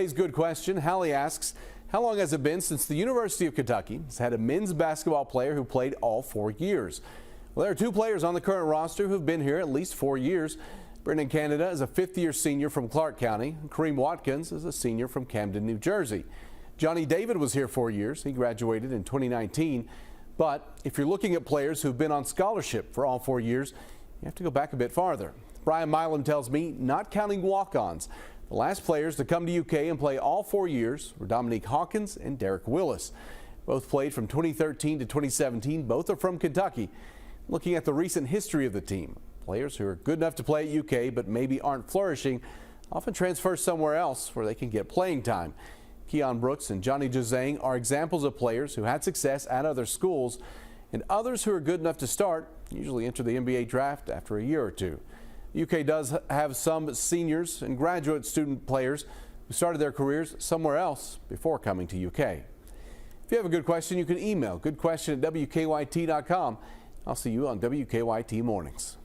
Today's good question. Hallie asks, how long has it been since the University of Kentucky has had a men's basketball player who played all 4 years? Well, there are 2 players on the current roster who've been here at least 4 years. Brendan Canada is a 5th-year senior from Clark County. Kareem Watkins is a senior from Camden, New Jersey. Johnny David was here 4 years. He graduated in 2019. But if you're looking at players who've been on scholarship for all 4 years, you have to go back a bit farther. Brian Milam tells me, not counting walk-ons, the last players to come to UK and play all 4 years were Dominique Hawkins and Derek Willis. Both played from 2013 to 2017. Both are from Kentucky. Looking at the recent history of the team, players who are good enough to play at UK but maybe aren't flourishing often transfer somewhere else where they can get playing time. Keon Brooks and Johnny Juzang are examples of players who had success at other schools, and others who are good enough to start usually enter the NBA draft after a year or two. UK does have some seniors and graduate student players who started their careers somewhere else before coming to UK. If you have a good question, you can email goodquestion@wkyt.com. I'll see you on WKYT Mornings.